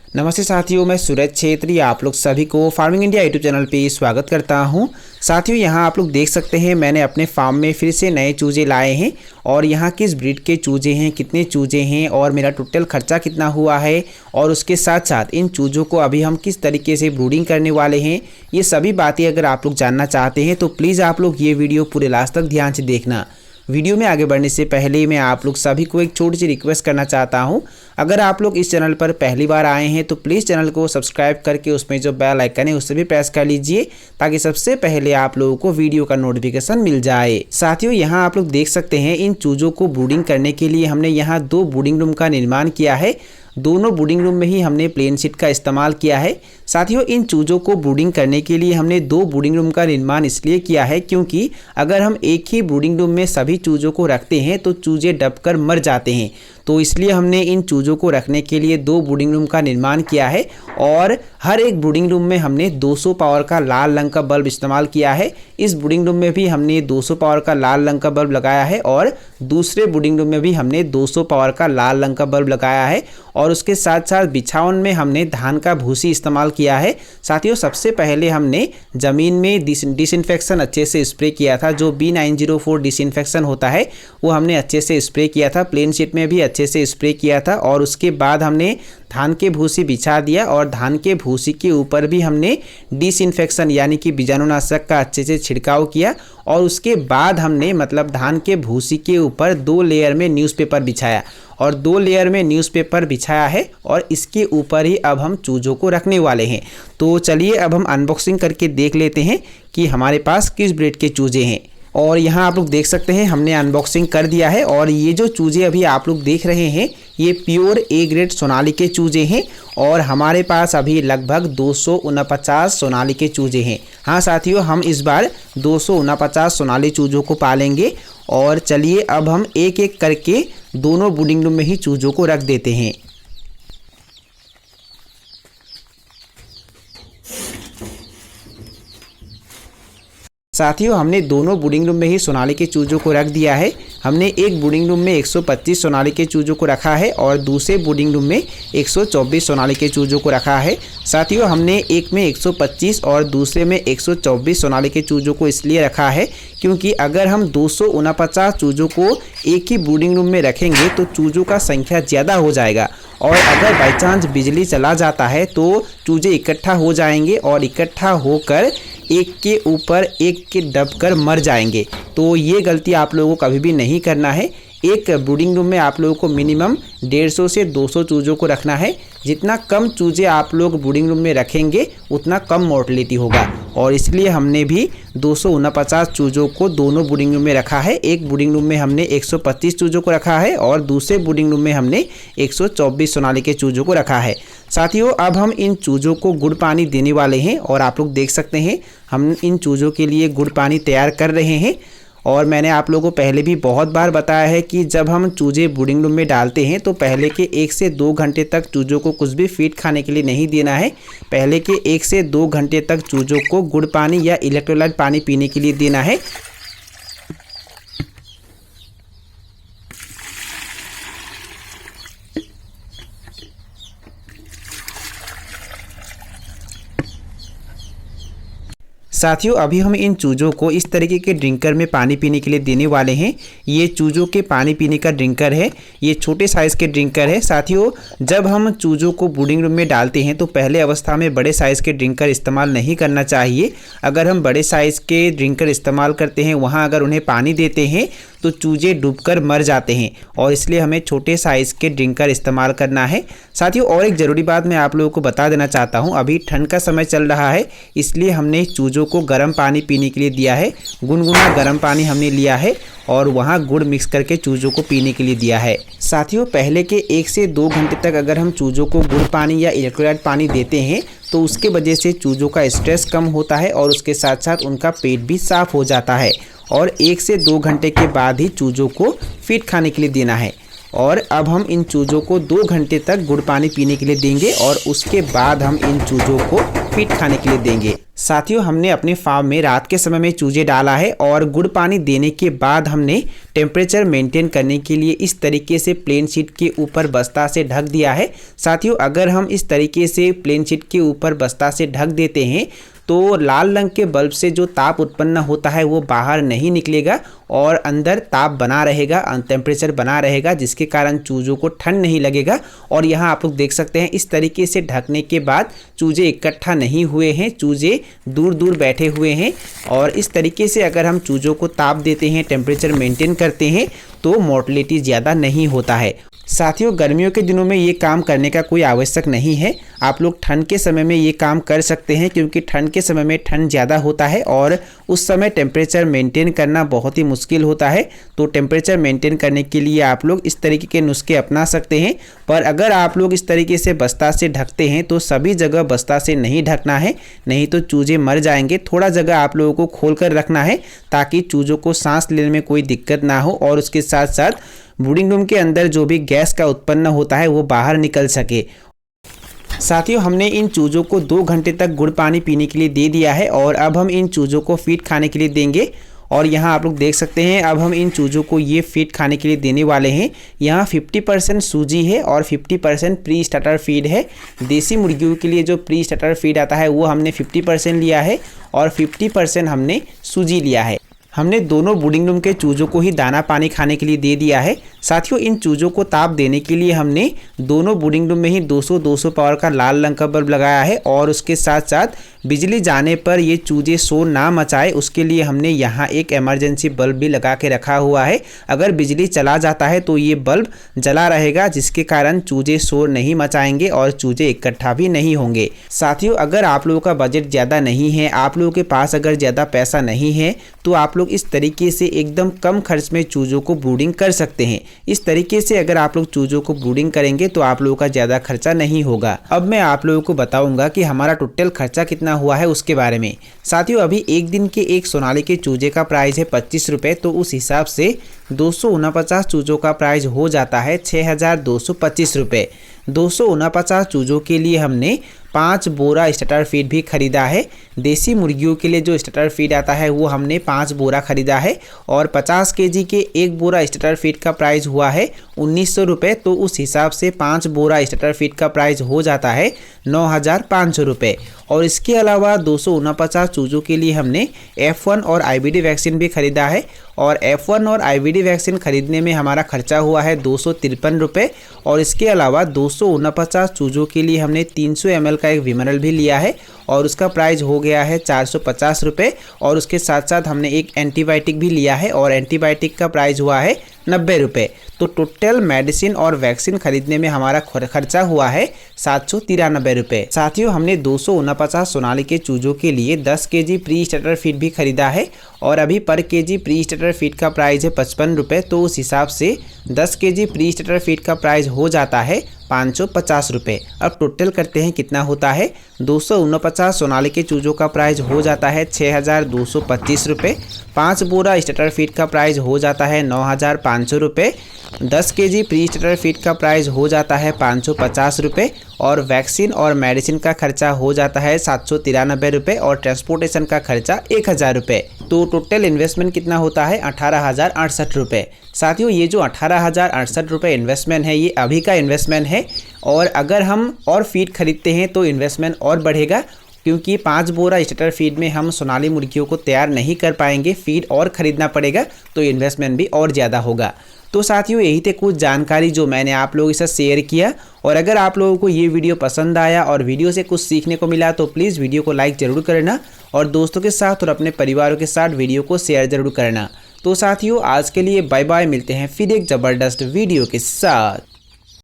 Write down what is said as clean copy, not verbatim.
नमस्ते साथियों, मैं सूरज छेत्री आप लोग सभी को फार्मिंग इंडिया यूट्यूब चैनल पे स्वागत करता हूं। साथियों, यहां आप लोग देख सकते हैं मैंने अपने फार्म में फिर से नए चूजे लाए हैं और यहां किस ब्रीड के चूजे हैं, कितने चूजे हैं और मेरा टोटल खर्चा कितना हुआ है और उसके साथ साथ इन चूजों को अभी हम किस तरीके से ब्रूडिंग करने वाले हैं, ये सभी बातें अगर आप लोग जानना चाहते हैं तो प्लीज़ आप लोग ये वीडियो पूरे लास्ट तक ध्यान से देखना। वीडियो में आगे बढ़ने से पहले मैं आप लोग सभी को एक छोटी सी रिक्वेस्ट करना चाहता हूं। अगर आप लोग इस चैनल पर पहली बार आए हैं तो प्लीज़ चैनल को सब्सक्राइब करके उसमें जो बेल आइकन है उससे भी प्रेस कर लीजिए ताकि सबसे पहले आप लोगों को वीडियो का नोटिफिकेशन मिल जाए। साथियों, यहां आप लोग देख सकते हैं इन चूजों को ब्रूडिंग करने के लिए हमने यहाँ 2 ब्रूडिंग रूम का निर्माण किया है। दोनों ब्रूडिंग रूम में ही हमने प्लेन शीट का इस्तेमाल किया है। साथियों, इन चूजों को ब्रूडिंग करने के लिए हमने 2 ब्रूडिंग रूम का निर्माण इसलिए किया है क्योंकि अगर हम एक ही ब्रूडिंग रूम में सभी चूजों को रखते हैं तो चूजे दबकर मर जाते हैं। तो इसलिए हमने इन चूजों को रखने के लिए 2 ब्रूडिंग रूम का निर्माण किया है और हर एक ब्रूडिंग रूम में हमने 200 पावर का लाल रंग का बल्ब इस्तेमाल किया है। इस ब्रूडिंग रूम में भी हमने 200 पावर का लाल रंग का बल्ब लगाया है और दूसरे ब्रूडिंग रूम में भी हमने 200 पावर का लाल रंग का बल्ब लगाया है और उसके साथ साथ बिछावन में हमने धान का भूसी इस्तेमाल किया है। साथियों, सबसे पहले हमने ज़मीन में डिसइंफेक्शन अच्छे से स्प्रे किया था। जो B904 डिसइंफेक्शन होता है वो हमने अच्छे से स्प्रे किया था। प्लेन शीट में भी अच्छे से स्प्रे किया था और उसके बाद हमने धान के भूसी बिछा दिया और धान के भूसी के ऊपर भी हमने डिसइंफेक्शन यानी कि बीजाणुनाशक का अच्छे से छिड़काव किया और उसके बाद हमने धान के भूसी के ऊपर 2 लेयर में न्यूज़पेपर बिछाया और 2 लेयर में न्यूज़पेपर बिछाया है और इसके ऊपर ही अब हम चूजों को रखने वाले हैं। तो चलिए अब हम अनबॉक्सिंग करके देख लेते हैं कि हमारे पास किस ब्रीड के चूजे हैं। और यहाँ आप लोग देख सकते हैं हमने अनबॉक्सिंग कर दिया है और ये जो चूजे अभी आप लोग देख रहे हैं ये प्योर ए ग्रेड सोनाली के चूजे हैं और हमारे पास अभी लगभग 249 सोनाली के चूजे हैं। हाँ साथियों, हम इस बार 249 सोनाली चूजों को पालेंगे और चलिए अब हम एक एक करके दोनों ब्रूडिंग रूम में ही चूजों को रख देते हैं। साथियों, हमने दोनों ब्रूडिंग रूम में ही सोनाली के चूजों को रख दिया है। हमने एक ब्रूडिंग रूम में 125 सोनाली के चूजों को रखा है और दूसरे ब्रूडिंग रूम में 124 सोनाली के चूजों को रखा है। साथियों, हमने एक में 125 और दूसरे में 124 सोनाली के चूजों को इसलिए रखा है क्योंकि अगर हम 249 चूजों को एक ही ब्रूडिंग रूम में रखेंगे तो चूजों का संख्या ज़्यादा हो जाएगा और अगर बाई चांस बिजली चला जाता है तो चूजे इकट्ठा हो जाएंगे और इकट्ठा होकर एक के ऊपर एक के दबकर मर जाएंगे। तो ये गलती आप लोगों को कभी भी नहीं करना है। एक ब्रूडिंग रूम में आप लोगों को मिनिमम 150 से 200 चूजों को रखना है। जितना कम चूजे आप लोग ब्रूडिंग रूम में रखेंगे उतना कम मोर्टेलिटी होगा और इसलिए हमने भी 249 चूजों को दोनों ब्रूडिंग रूम में रखा है। एक ब्रूडिंग रूम में हमने 125 चूजों को रखा है और दूसरे ब्रूडिंग रूम में हमने 124 सोनाली के चूजों को रखा है। साथियों, अब हम इन चूजों को गुड़ पानी देने वाले हैं और आप लोग देख सकते हैं हम इन चूजों के लिए गुड़ पानी तैयार कर रहे हैं। और मैंने आप लोगों को पहले भी बहुत बार बताया है कि जब हम चूजे ब्रूडिंग रूम में डालते हैं तो पहले के 1 से 2 घंटे तक चूजों को कुछ भी फीड खाने के लिए नहीं देना है। पहले के 1 से 2 घंटे तक चूजों को गुड़ पानी या इलेक्ट्रोलाइट पानी पीने के लिए देना है। साथियों, अभी हम इन चूजों को इस तरीके के ड्रिंकर में पानी पीने के लिए देने वाले हैं। ये चूजों के पानी पीने का ड्रिंकर है, ये छोटे साइज़ के ड्रिंकर है। साथियों, जब हम चूजों को ब्रूडिंग रूम में डालते हैं तो पहले अवस्था में बड़े साइज़ के ड्रिंकर इस्तेमाल नहीं करना चाहिए। अगर हम बड़े साइज़ के ड्रिंकर इस्तेमाल करते हैं वहाँ अगर उन्हें पानी देते हैं तो चूजे डूबकर मर जाते हैं और इसलिए हमें छोटे साइज़ के ड्रिंकर इस्तेमाल करना है। साथियों, और एक ज़रूरी बात मैं आप लोगों को बता देना चाहता हूँ, अभी ठंड का समय चल रहा है इसलिए हमने चूजों को गर्म पानी पीने के लिए दिया है। गुनगुना गर्म पानी हमने लिया है और वहाँ गुड़ मिक्स करके चूजों को पीने के लिए दिया है। साथियों, पहले के 1 से 2 घंटे तक अगर हम चूजों को गुड़ पानी या इलेक्ट्रोलाइट पानी देते हैं तो उसके वजह से चूजों का स्ट्रेस कम होता है और उसके साथ साथ उनका पेट भी साफ हो जाता है। और 1 से 2 घंटे के बाद ही चूजों को फीड खाने के लिए देना है। और अब हम इन चूजों को 2 घंटे तक गुड़ पानी पीने के लिए देंगे और उसके बाद हम इन चूजों को फीड खाने के लिए देंगे। साथियों हमने अपने फार्म में रात के समय में चूजे डाला है और गुड़ पानी देने के बाद हमने टेम्परेचर मेंटेन करने के लिए इस तरीके से प्लेन शीट के ऊपर बस्ता से ढक दिया है। साथियों अगर हम इस तरीके से प्लेन शीट के ऊपर बस्ता से ढक देते हैं तो लाल रंग के बल्ब से जो ताप उत्पन्न होता है वो बाहर नहीं निकलेगा और अंदर ताप बना रहेगा, टेम्परेचर बना रहेगा, जिसके कारण चूजों को ठंड नहीं लगेगा। और यहाँ आप लोग देख सकते हैं इस तरीके से ढकने के बाद चूजे इकट्ठा नहीं हुए हैं, चूजे दूर दूर बैठे हुए हैं। और इस तरीके से अगर हम चूजों को ताप देते हैं, टेम्परेचर मेंटेन करते हैं तो मोर्टेलिटी ज़्यादा नहीं होता है। साथियों गर्मियों के दिनों में ये काम करने का कोई आवश्यक नहीं है, आप लोग ठंड के समय में ये काम कर सकते हैं, क्योंकि ठंड के समय में ठंड ज़्यादा होता है और उस समय टेम्परेचर मेंटेन करना बहुत ही मुश्किल होता है। तो टेम्परेचर मेंटेन करने के लिए आप लोग इस तरीके के नुस्खे अपना सकते हैं। पर अगर आप लोग इस तरीके से बस्ता से ढकते हैं तो सभी जगह बस्ता से नहीं ढकना है, नहीं तो चूजे मर जाएंगे। थोड़ा जगह आप लोगों को खोल कर रखना है ताकि चूजों को सांस लेने में कोई दिक्कत ना हो और उसके साथ साथ ब्रीडिंग रूम के अंदर जो भी गैस का उत्पन्न होता है वो बाहर निकल सके। साथियों हमने इन चूजों को 2 घंटे तक गुड़ पानी पीने के लिए दे दिया है और अब हम इन चूजों को फीड खाने के लिए देंगे। और यहाँ आप लोग देख सकते हैं अब हम इन चूजों को ये फीड खाने के लिए देने वाले हैं। यहाँ 50% सूजी है और 50% प्री स्टार्टर फीड है। देसी मुर्गियों के लिए जो प्री स्टार्टर फीड आता है वो हमने 50% लिया है और 50% हमने सूजी लिया है। हमने दोनों ब्रीडिंग रूम के चूजों को ही दाना पानी खाने के लिए दे दिया है। साथियों इन चूजों को ताप देने के लिए हमने दोनों ब्रीडिंग रूम में ही 200 पावर का लाल रंग का बल्ब लगाया है और उसके साथ साथ बिजली जाने पर ये चूजे शोर ना मचाए उसके लिए हमने यहाँ एक इमरजेंसी बल्ब भी लगा के रखा हुआ है। अगर बिजली चला जाता है तो ये बल्ब जला रहेगा, जिसके कारण चूजे शोर नहीं मचाएंगे और चूजे इकट्ठा भी नहीं होंगे। साथियों अगर आप लोगों का बजट ज़्यादा नहीं है, आप लोगों के पास अगर ज़्यादा पैसा नहीं है तो आप लोग इस तरीके से एकदम कम खर्च में चूजों को ब्रूडिंग कर सकते हैं। इस तरीके से अगर आप लोग चूजों को ब्रूडिंग करेंगे तो आप लोगों का ज़्यादा खर्चा नहीं होगा। अब मैं आप लोगों को बताऊंगा कि हमारा टोटल खर्चा कितना हुआ है उसके बारे में। साथियों अभी एक दिन के एक सोनाली के चूजे का प्राइस है 25 रुपये, तो उस हिसाब से 249 चूजों का प्राइस हो जाता है 6225 रुपये। 249 चूजों के लिए हमने 5 बोरा स्टार्टर फीड भी खरीदा है। देसी मुर्गियों के लिए जो स्टार्टर फीड आता है वो हमने 5 बोरा खरीदा है और 50 केजी के 1 बोरा स्टार्टर फीड का प्राइस हुआ है 1900 रुपये। तो उस हिसाब से 5 बोरा स्टार्टर फीड का प्राइस हो जाता है 9500 रुपये। और इसके अलावा 249 चूजों के लिए हमने F1 और IBD वैक्सीन भी खरीदा है और F1 और IBD वैक्सीन खरीदने में हमारा खर्चा हुआ है 253 रुपये। और इसके अलावा 249 चूजों के लिए हमने 300 ml का एक विमरल भी लिया है और उसका प्राइस हो गया है 450 रुपये। और उसके साथ साथ हमने एक एंटीबायोटिक भी लिया है और एंटीबायोटिक का प्राइस हुआ है 90 रुपये। तो टोटल मेडिसिन और वैक्सीन खरीदने में हमारा खर्चा हुआ है 793 रुपये। साथियों हमने 249 सोनाली के चूजों के लिए 10 केजी प्री स्टार्टर फीड भी खरीदा है और अभी पर केजी प्री स्टार्टर फीड का प्राइस है 55 रुपये। तो उस हिसाब से 10 केजी प्री स्टार्टर फीड का प्राइस हो जाता है 550 रुपये। अब टोटल करते हैं कितना होता है। 249 सोनाली के चूजों का प्राइस हो जाता है 6225 रुपये। 5 बोरा स्टार्टर फीड का प्राइस हो जाता है 9500 रुपये। 10 केजी प्री स्टार्टर फीड का प्राइस हो जाता है 550 रुपये और वैक्सीन और मेडिसिन का खर्चा हो जाता है 793 रुपये और ट्रांसपोर्टेशन का खर्चा 1000 रुपये। तो टोटल इन्वेस्टमेंट कितना होता है 18,068 रुपये। साथियों ये जो 18,068 रुपये इन्वेस्टमेंट है ये अभी का इन्वेस्टमेंट है और अगर हम और फीड खरीदते हैं तो इन्वेस्टमेंट और बढ़ेगा, क्योंकि 5 बोरा स्टार्टर फीड में हम सोनाली मुर्गियों को तैयार नहीं कर पाएंगे, फीड और ख़रीदना पड़ेगा तो इन्वेस्टमेंट भी और ज़्यादा होगा। तो साथियों यही थे कुछ जानकारी जो मैंने आप लोगों के साथ शेयर किया। और अगर आप लोगों को ये वीडियो पसंद आया और वीडियो से कुछ सीखने को मिला तो प्लीज़ वीडियो को लाइक ज़रूर करना और दोस्तों के साथ और अपने परिवारों के साथ वीडियो को शेयर ज़रूर करना। तो साथियों आज के लिए बाय बाय, मिलते हैं फिर एक ज़बरदस्त वीडियो के साथ।